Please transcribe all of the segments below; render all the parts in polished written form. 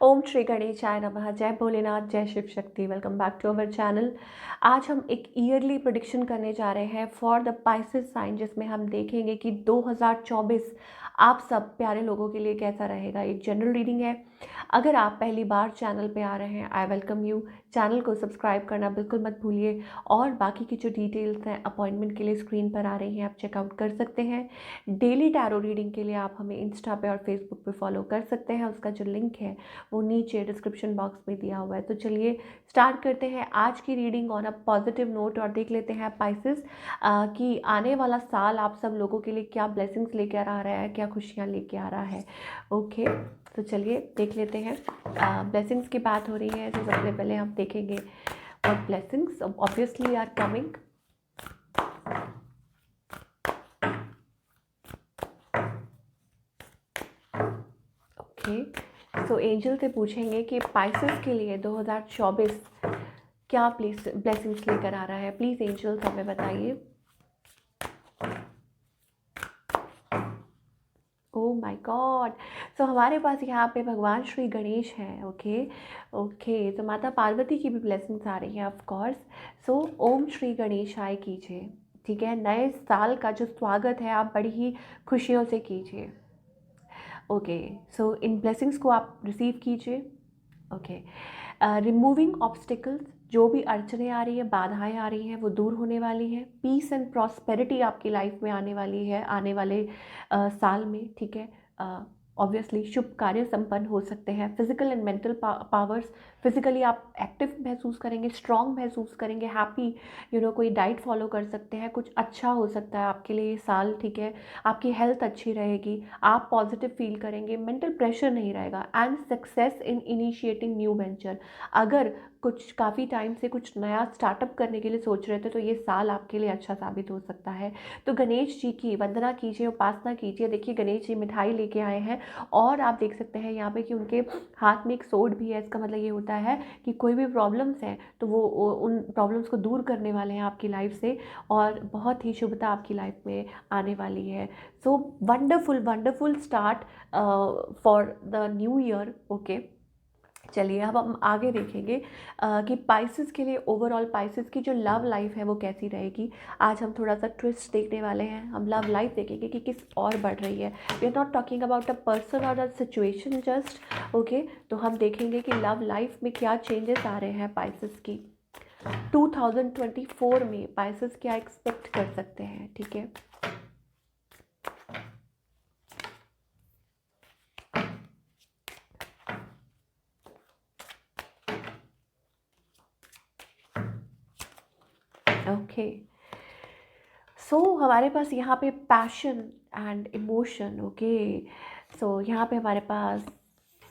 ओम श्री गणेशाय नमः। जय भोलेनाथ, जय Shiv Shakti. Welcome back to our channel. आज हम एक ईयरली प्रेडिक्शन करने जा रहे हैं फॉर द पाइसेस साइन, जिसमें हम देखेंगे कि 2024 आप सब प्यारे लोगों के लिए कैसा रहेगा। एक जनरल रीडिंग है। अगर आप पहली बार चैनल पे आ रहे हैं, आई वेलकम यू। चैनल को सब्सक्राइब करना बिल्कुल मत भूलिए, और बाकी की जो डिटेल्स हैं अपॉइंटमेंट के लिए स्क्रीन पर आ रही हैं, आप चेकआउट कर सकते हैं। डेली टैरो रीडिंग के लिए आप हमें इंस्टा पे और फेसबुक पे फॉलो कर सकते हैं। उसका जो लिंक है वो नीचे डिस्क्रिप्शन बॉक्स में दिया हुआ है। तो चलिए स्टार्ट करते हैं आज की reading on a positive note, और देख लेते हैं पाइसेस कि आने वाला साल आप सब लोगों के लिए क्या ब्लेसिंग्स लेके आ रहा है, क्या खुशियाँ लेके आ रहा है। ओके, तो चलिए देख लेते हैं। ब्लेसिंग्स की बात हो रही है, तो सबसे पहले हम देखेंगे और blessings obviously are coming. Okay, तो एंजल से पूछेंगे कि पाइसेस के लिए 2024 क्या ब्लेसिंग्स लेकर आ रहा है। प्लीज़ एंजल्स हमें बताइए। ओह माय गॉड, सो हमारे पास यहाँ पे भगवान श्री गणेश हैं। ओके ओके, तो माता पार्वती की भी ब्लेसिंग्स आ रही है ऑफ कोर्स। सो ओम श्री गणेशाय कीजिए। ठीक है, नए साल का जो स्वागत है आप बड़ी ही खुशियों से कीजिए। ओके, सो इन ब्लेसिंग्स को आप रिसीव कीजिए। ओके, रिमूविंग ऑब्स्टिकल्स, जो भी अड़चने आ रही है, बाधाएं आ रही हैं, वो दूर होने वाली हैं। पीस एंड प्रॉस्पेरिटी आपकी लाइफ में आने वाली है आने वाले साल में। ठीक है, ऑब्वियसली शुभ कार्य संपन्न हो सकते हैं। Physical and mental powers, physically आप एक्टिव महसूस करेंगे, स्ट्रांग महसूस करेंगे, हैप्पी। कोई डाइट फॉलो कर सकते हैं, कुछ अच्छा हो सकता है आपके लिए ये साल। ठीक है, आपकी हेल्थ अच्छी रहेगी, आप पॉजिटिव फील करेंगे, मेंटल प्रेशर नहीं रहेगा। And success in initiating new venture, अगर कुछ काफ़ी टाइम से कुछ नया स्टार्टअप करने के लिए सोच रहे थे तो ये साल आपके लिए अच्छा साबित हो सकता है। तो गणेश जी की वंदना कीजिए, उपासना कीजिए। देखिए गणेश जी मिठाई लेके आए हैं, और आप देख सकते हैं यहाँ पे कि उनके हाथ में एक सोड भी है। इसका मतलब ये होता है कि कोई भी प्रॉब्लम्स हैं तो वो उन प्रॉब्लम्स को दूर करने वाले हैं आपकी लाइफ से, और बहुत ही शुभता आपकी लाइफ में आने वाली है। So wonderful wonderful start for the new year. Okay, चलिए अब हम आगे देखेंगे कि पाइसेस के लिए ओवरऑल पाइसेस की जो लव लाइफ है वो कैसी रहेगी। आज हम थोड़ा सा ट्विस्ट देखने वाले हैं। हम लव लाइफ देखेंगे कि किस और बढ़ रही है। We are not talking about a person और अ सिचुएशन जस्ट। ओके, तो हम देखेंगे कि लव लाइफ में क्या चेंजेस आ रहे हैं पाइसेस की 2024 में। पाइसेस क्या एक्सपेक्ट कर सकते हैं। ठीक है, ओके, सो हमारे पास यहाँ पे पैशन एंड इमोशन। ओके, सो यहाँ पे हमारे पास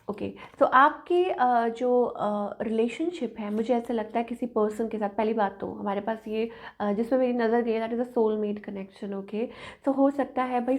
ओके, तो आपके जो रिलेशनशिप है, मुझे ऐसा लगता है किसी पर्सन के साथ। पहली बात तो हमारे पास ये जिसमें मेरी नज़र गई, that is a soulmate connection. Okay, तो हो सकता है भाई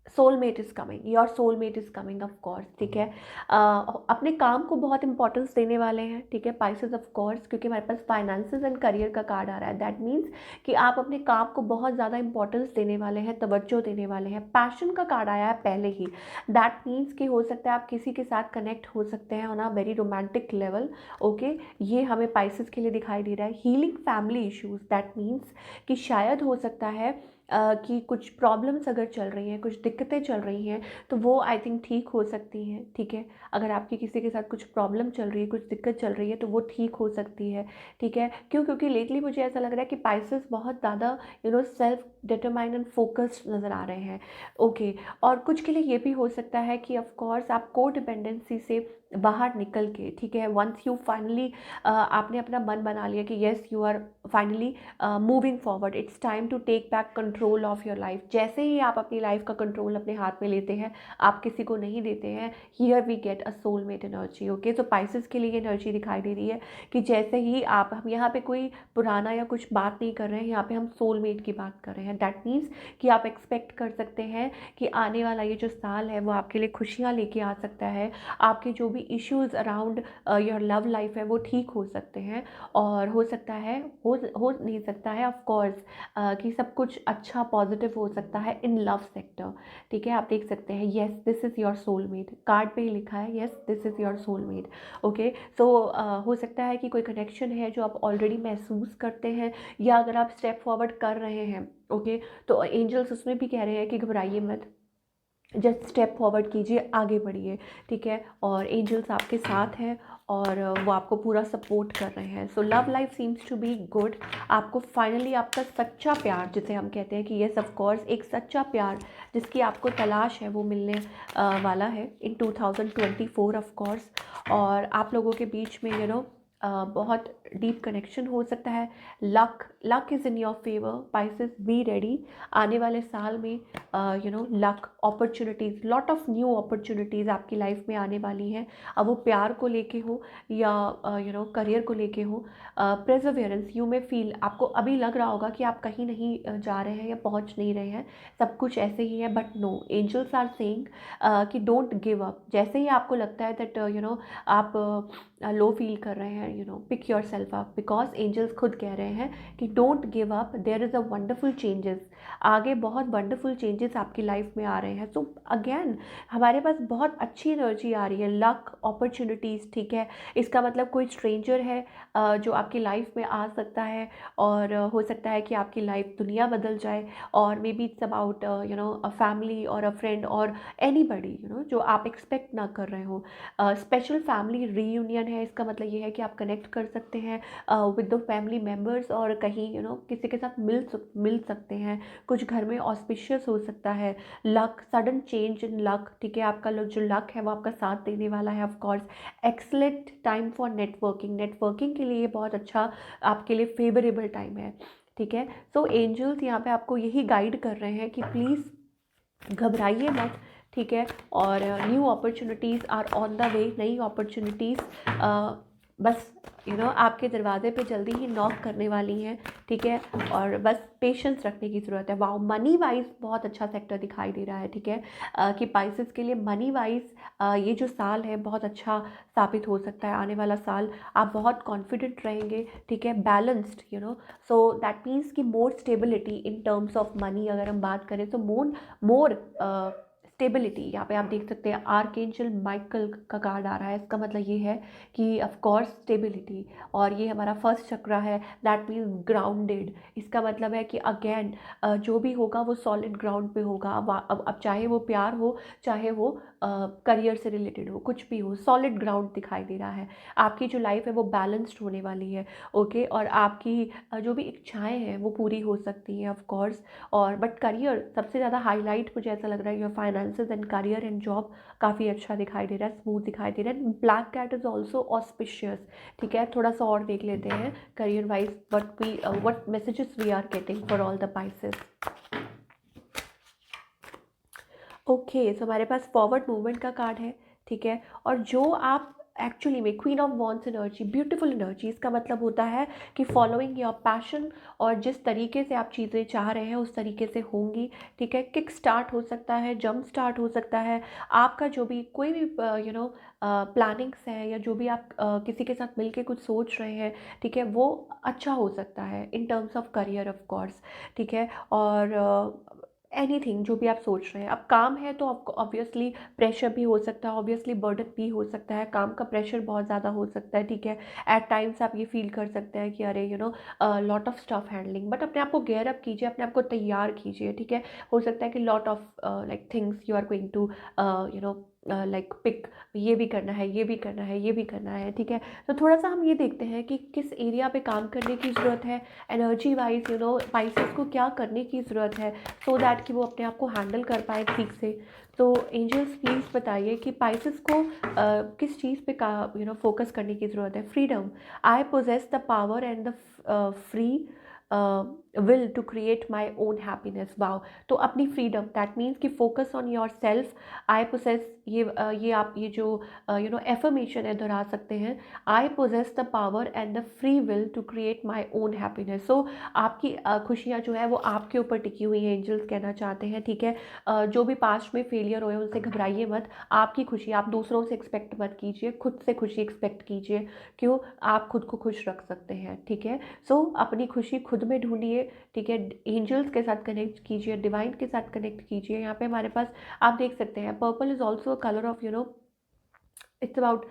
soulmate is coming, your soulmate is coming of course. ठीक है, अपने काम को बहुत इंपॉर्टेंस देने वाले हैं। ठीक है, पाइसेस ऑफ कोर्स, क्योंकि हमारे पास फाइनेंसेस एंड करियर का कार्ड आ रहा है। दैट मीन्स कि आप अपने काम को बहुत ज़्यादा इंपॉर्टेंस देने वाले हैं, तवज्जो देने वाले हैं। पैशन का कार्ड आया है पहले ही। दैट मीन्स कि हो सकता है आप किसी के साथ कनेक्ट हो सकते हैं on a very romantic level. Okay, ये हमें पाइसेस के लिए दिखाई दे रहा है। Healing family issues, that means कि शायद हो सकता है कि कुछ प्रॉब्लम्स अगर चल रही हैं, कुछ दिक्कतें चल रही हैं, तो वो आई थिंक ठीक हो सकती हैं। ठीक है, अगर आपकी किसी के साथ कुछ प्रॉब्लम चल रही है, कुछ दिक्कत चल रही है, तो वो ठीक हो सकती है। ठीक है, क्यों? क्योंकि लेटली मुझे ऐसा लग रहा है कि पाइसेस बहुत ज़्यादा सेल्फ डिटरमाइन एंड फोकस्ड नज़र आ रहे हैं। ओके, और कुछ के लिए ये भी हो सकता है कि ऑफ कोर्स आप को डिपेंडेंसी से बाहर निकल के, ठीक है, वंस यू फाइनली आपने अपना मन बना लिया कि yes you are finally moving forward, it's time to take back control of your life. जैसे ही आप अपनी लाइफ का कंट्रोल अपने हाथ में लेते हैं, आप किसी को नहीं देते हैं, here we get a soulmate energy. Okay, तो पाइसेस के लिए ये एनर्जी दिखाई दे रही है कि जैसे ही हम यहाँ पे कोई पुराना या कुछ बात नहीं कर रहे हैं, यहाँ पे हम सोलमेट की बात कर रहे हैं। दैट मीन्स कि आप एक्सपेक्ट कर सकते हैं कि आने वाला ये जो साल है वो आपके लिए खुशियाँ लेके आ सकता है। आपके जो भी issues around your love life है वो ठीक हो सकते हैं, और हो सकता है हो नहीं सकता है ऑफ कोर्स कि सब कुछ अच्छा अच्छा पॉजिटिव हो सकता है इन लव सेक्टर, ठीक है। आप देख सकते हैं yes this is your soulmate, card पे ही लिखा है yes this is your soulmate. Okay, so हो सकता है कि कोई कनेक्शन है जो आप ऑलरेडी महसूस करते हैं, या अगर आप स्टेप फॉरवर्ड कर रहे हैं, ओके, तो एंजल्स उसमें भी कह रहे हैं कि घबराइए मत, जस्ट स्टेप फॉरवर्ड कीजिए, आगे बढ़िए, ठीक है। और एंजल्स आपके साथ हैं और वो आपको पूरा सपोर्ट कर रहे हैं। So love life seems to be good. आपको फाइनली आपका सच्चा प्यार, जिसे हम कहते हैं कि येस ऑफ कोर्स, एक सच्चा प्यार जिसकी आपको तलाश है वो मिलने वाला है इन 2024 ऑफ कोर्स। और आप लोगों के बीच में बहुत डीप कनेक्शन हो सकता है। Luck is in your favour Pisces, be ready. आने वाले साल में luck, opportunities, lot of new opportunities आपकी लाइफ में आने वाली हैं। अब वो प्यार को लेके हो या करियर को लेके हो। प्रेजर्वेरेंस यू में फील, आपको अभी लग रहा होगा कि आप कहीं नहीं जा रहे हैं या पहुंच नहीं रहे हैं, सब कुछ ऐसे ही है, but no, angels are saying कि डोंट गिव अप। जैसे ही आपको लगता है दैट आप लो फील कर रहे हैं, pick yourself up, because angels खुद कह रहे हैं कि don't give up, there is a wonderful changes. आगे बहुत वंडरफुल चेंजेस आपकी लाइफ में आ रहे हैं। सो अगेन हमारे पास बहुत अच्छी एनर्जी आ रही है, लक, अपॉर्चुनिटीज़, ठीक है। इसका मतलब कोई स्ट्रेंजर है जो आपकी लाइफ में आ सकता है, और हो सकता है कि आपकी लाइफ दुनिया बदल जाए, और may be it's about a family और अ फ्रेंड और एनीबडी जो आप एक्सपेक्ट ना कर रहे हो। स्पेशल फैमिली रीयूनियन है, इसका मतलब ये है कि आप कनेक्ट कर सकते हैं विद द फैमिली मेम्बर्स, और कहीं किसी के साथ मिल सकते हैं। कुछ घर में ऑस्पिशियस हो सकता है। Luck, sudden change in luck, ठीक है। आपका जो लक है वो आपका साथ देने वाला है of course. Excellent time for networking, networking के लिए ये बहुत अच्छा आपके लिए फेवरेबल टाइम है, ठीक है। सो एंजल्स यहाँ पे आपको यही गाइड कर रहे हैं कि प्लीज़ घबराइए मत, ठीक है। और new opportunities are on the way, नई अपॉर्चुनिटीज़ बस आपके दरवाजे पे जल्दी ही नॉक करने वाली हैं, ठीक है। और बस पेशेंस रखने की ज़रूरत है। वाओ, मनी वाइज बहुत अच्छा सेक्टर दिखाई दे रहा है, ठीक है। कि पाइसेस के लिए मनी वाइज ये जो साल है बहुत अच्छा साबित हो सकता है। आने वाला साल आप बहुत कॉन्फिडेंट रहेंगे, ठीक है, बैलेंस्ड, सो दैट मीन्स कि more stability in terms of money. अगर हम बात करें तो मोर स्टेबिलिटी, यहाँ पे आप देख सकते हैं आर्कएंजल माइकल का कार्ड आ रहा है। इसका मतलब ये है कि ऑफ कोर्स स्टेबिलिटी, और ये हमारा फर्स्ट चक्र है, दैट मीन्स ग्राउंडेड। इसका मतलब है कि अगेन जो भी होगा वो सॉलिड ग्राउंड पे होगा। अब चाहे वो प्यार हो, चाहे वो करियर से रिलेटेड हो, कुछ भी हो, सॉलिड ग्राउंड दिखाई दे रहा है। आपकी जो लाइफ है वो बैलेंस्ड होने वाली है, ओके। और आपकी जो भी इच्छाएं हैं वो पूरी हो सकती हैं ऑफ कोर्स। और बट करियर सबसे ज़्यादा हाईलाइट मुझे ऐसा लग रहा है, your finances and career and job काफ़ी अच्छा दिखाई दे रहा है, स्मूथ दिखाई दे रहा है। Black cat is also auspicious, ठीक है। थोड़ा सा और देख लेते हैं career wise what messages we are getting for all the pieces. Okay, so हमारे पास फॉरवर्ड मूवमेंट का कार्ड है, ठीक है। और जो आप एक्चुअली में queen of wands energy, beautiful energy, इसका मतलब होता है कि फॉलोइंग योर पैशन, और जिस तरीके से आप चीज़ें चाह रहे हैं उस तरीके से होंगी, ठीक है। किक स्टार्ट हो सकता है, जंप स्टार्ट हो सकता है। आपका जो भी कोई भी प्लानिंग्स है, या जो भी आप किसी के साथ मिलके कुछ सोच रहे हैं, ठीक है, वो अच्छा हो सकता है in terms of career of course, ठीक है। और एनीथिंग जो भी आप सोच रहे हैं, अब काम है तो आपको ऑब्वियसली प्रेशर भी हो सकता है, ऑब्वियसली बर्डन भी हो सकता है, काम का प्रेशर बहुत ज़्यादा हो सकता है, ठीक है। एट टाइम्स आप ये फील कर सकते हैं कि अरे lot of stuff handling, but अपने आप को गेयर अप कीजिए, अपने आप को तैयार कीजिए, ठीक है। हो सकता है कि lot of like things you are going to like pick, ये भी करना है, ये भी करना है, ये भी करना है, ठीक है। तो थोड़ा सा हम ये देखते हैं कि किस एरिया पे काम करने की ज़रूरत है, एनर्जी वाइज पाइसेस को क्या करने की ज़रूरत है, सो दैट कि वो अपने आप को हैंडल कर पाए ठीक से। तो एंजल्स प्लीज़ बताइए कि पाइसेस को किस चीज़ पे का फोकस करने की ज़रूरत है। Freedom, I possess the power and the free will to create my own happiness. Wow, तो अपनी फ्रीडम, दैट मीन्स कि focus on your self. I possess, ये आप ये जो एफर्मेशन है दोहरा सकते हैं, I possess the power and the free will to create my own happiness. So आपकी खुशियाँ जो है वो आपके ऊपर टिकी हुई है, एंजल्स कहना चाहते हैं, ठीक है। जो भी पास्ट में फेलियर हुए उनसे घबराइए मत। आपकी खुशी आप दूसरों से एक्सपेक्ट मत कीजिए, खुद से खुशी एक्सपेक्ट कीजिए। क्यों? आप खुद को खुश रख सकते हैं, ठीक है। सो अपनी खुशी खुद में ढूंढिए, ठीक है, एंजल्स के साथ कनेक्ट कीजिए, डिवाइन के साथ कनेक्ट कीजिए। यहाँ पे हमारे पास आप देख सकते हैं purple is also a colour of it's about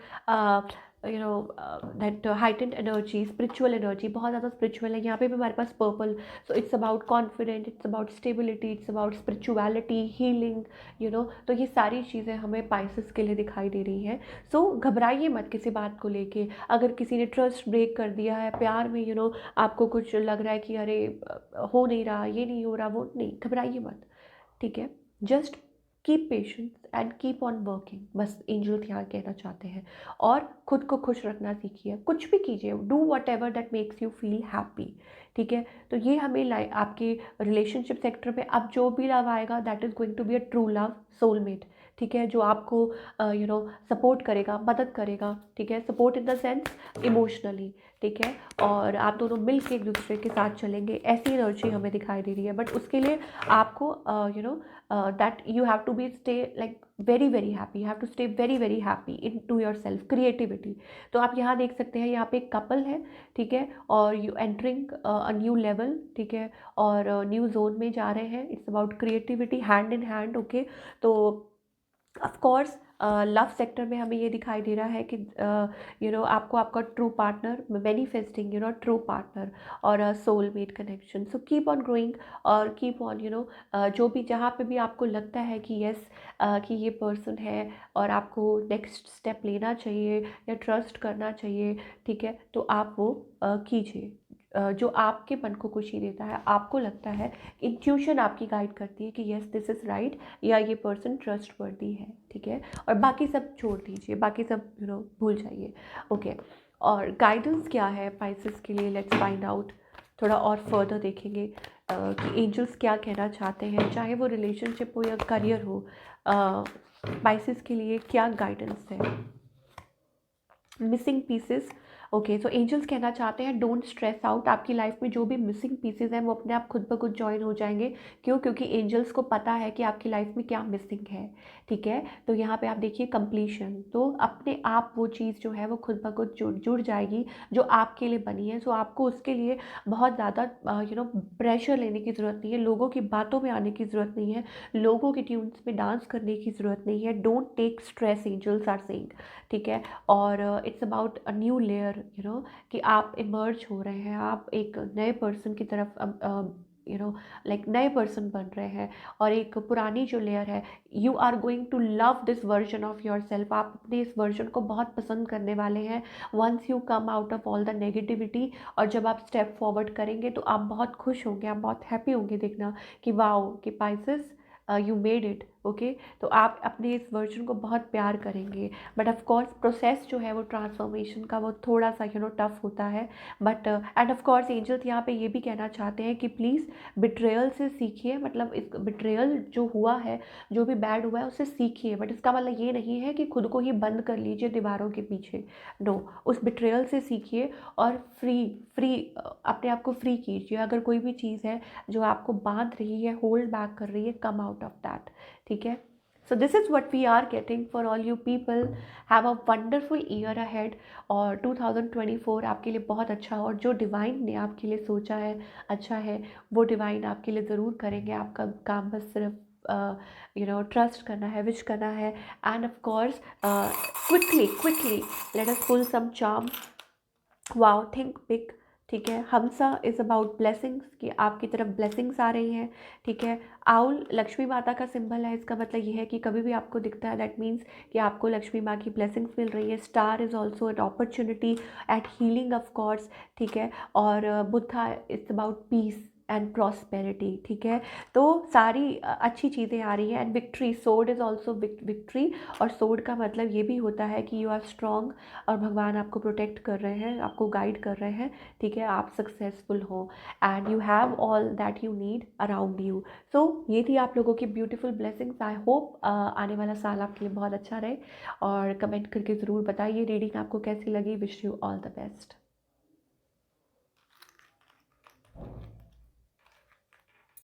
that heightened energy, spiritual energy, बहुत ज़्यादा स्पिरिचुअल है। यहाँ पे भी हमारे पास purple, so it's about confident, it's about stability, it's about spirituality, healing, तो ये सारी चीज़ें हमें पाइसेस के लिए दिखाई दे रही हैं। सो घबराइए मत किसी बात को लेके। अगर किसी ने ट्रस्ट ब्रेक कर दिया है प्यार में, आपको कुछ लग रहा है कि अरे हो नहीं रहा, ये नहीं हो रहा, वो नहीं, घबराइए मत, ठीक है। Just keep patience and keep on working, बस एंजल्स यहाँ कहना चाहते हैं। और खुद को खुश रखना सीखिए, कुछ भी कीजिए, do what ever that makes you feel happy, ठीक है। तो ये हमें आपके रिलेशनशिप सेक्टर में अब जो भी लव आएगा that is going to be a true love, soulmate, ठीक है, जो आपको सपोर्ट करेगा, मदद करेगा, ठीक है, support in the sense emotionally, ठीक है। और आप दोनों मिल के एक दूसरे के साथ चलेंगे, ऐसी एनर्जी हमें दिखाई दे रही है। बट उसके लिए आपको that you have to be stay like very very happy, you have to stay very very happy into yourself, creativity. तो आप यहाँ देख सकते हैं, यहाँ पे एक कपल है, ठीक है, और you entering a new level, ठीक है, और न्यू जोन में जा रहे हैं। It's about creativity, hand in hand, okay. तो ऑफ कोर्स लव सेक्टर में हमें ये दिखाई दे रहा है कि आपको आपका true partner manifesting, true partner और soulmate connection. So keep on growing और कीप ऑन जो भी जहाँ पे भी आपको लगता है कि यस कि ये पर्सन है और आपको नेक्स्ट स्टेप लेना चाहिए या ट्रस्ट करना चाहिए, ठीक है, तो आप वो कीजिए। जो आपके मन को खुशी देता है, आपको लगता है, इंट्यूशन आपकी गाइड करती है कि यस दिस इज़ राइट, या ये पर्सन ट्रस्टवर्दी है, ठीक है। और बाकी सब छोड़ दीजिए, बाकी सब भूल जाइए, ओके। और गाइडेंस क्या है पाइसेस के लिए, लेट्स फाइंड आउट। थोड़ा और फर्दर देखेंगे कि एंजल्स क्या कहना चाहते हैं, चाहे वो रिलेशनशिप हो या करियर हो, पाइसेस के लिए क्या गाइडेंस है। Missing pieces, okay. So angels कहना चाहते हैं डोंट स्ट्रेस आउट, आपकी लाइफ में जो भी मिसिंग पीसेस हैं वो अपने आप खुद ब खुद ज्वाइन हो जाएंगे। क्यों? क्योंकि एंजल्स को पता है कि आपकी लाइफ में क्या मिसिंग है, ठीक है। तो यहाँ पे आप देखिए कंप्लीशन, तो अपने आप वो चीज़ जो है वो खुद ब खुद जुड़ जाएगी जो आपके लिए बनी है। सो आपको उसके लिए बहुत ज़्यादा प्रेशर लेने की ज़रूरत नहीं है, लोगों की बातों में आने की ज़रूरत नहीं है, लोगों की ट्यून्स में डांस करने की ज़रूरत नहीं है। Don't take stress, angels are saying, ठीक है। और it's about a new layer, कि आप इमर्ज हो रहे हैं, आप एक नए पर्सन की तरफ लाइक नए पर्सन बन रहे हैं। और एक पुरानी जो लेयर है, you are going to love this version of yourself, आप अपने इस वर्जन को बहुत पसंद करने वाले हैं once you come out of all the negativity. और जब आप स्टेप फॉरवर्ड करेंगे तो आप बहुत खुश होंगे, आप बहुत हैप्पी होंगे देखना कि वाओ कि Pisces you made it, okay. तो आप अपने इस वर्जन को बहुत प्यार करेंगे। बट ऑफ कोर्स प्रोसेस जो है वो ट्रांसफॉर्मेशन का वो थोड़ा सा टफ होता है। But and of course angels यहाँ पे ये भी कहना चाहते हैं कि प्लीज़ बिट्रेयल से सीखिए, मतलब इस बिट्रेयल जो हुआ है, जो भी बैड हुआ है उससे सीखिए। बट इसका मतलब ये नहीं है कि खुद को ही बंद कर लीजिए दीवारों के पीछे, नो, उस बिट्रेयल से सीखिए और फ्री अपने आप को फ्री कीजिए। अगर कोई भी चीज़ है जो आपको बांध रही है, होल्ड बैक कर रही है, कम आउट ऑफ दैट, ठीक है। So this is what we are getting for all you people. Have a wonderful year ahead, और 2024 आपके लिए बहुत अच्छा, और जो डिवाइन ने आपके लिए सोचा है अच्छा है, वो डिवाइन आपके लिए ज़रूर करेंगे। आपका काम बस सिर्फ ट्रस्ट करना है, विश करना है। And of course quickly let us pull some charm, wow, think big, ठीक है। हमसा इज़ अबाउट ब्लेसिंग्स, कि आपकी तरफ ब्लेसिंग्स आ रही हैं, ठीक है। आउल लक्ष्मी माता का सिंबल है, इसका मतलब ये है कि कभी भी आपको दिखता है दैट मीन्स कि आपको लक्ष्मी माँ की ब्लेसिंग्स मिल रही है। Star is also an opportunity eight healing of course, ठीक है। और Buddha it's about piece and prosperity, ठीक है। तो सारी अच्छी चीज़ें आ रही हैं। And victory, sword is also victory, और सोर्ड का मतलब ये भी होता है कि यू आर स्ट्रॉन्ग, और भगवान आपको प्रोटेक्ट कर रहे हैं, आपको गाइड कर रहे हैं, ठीक है, आप सक्सेसफुल हो and you have all that you need around you. So ये थी आप लोगों की ब्यूटीफुल ब्लेसिंग्स। आई होप आने वाला साल आपके लिए बहुत अच्छा रहे, और कमेंट करके ज़रूर बताइए रीडिंग आपको कैसी लगी। Wish you all the best.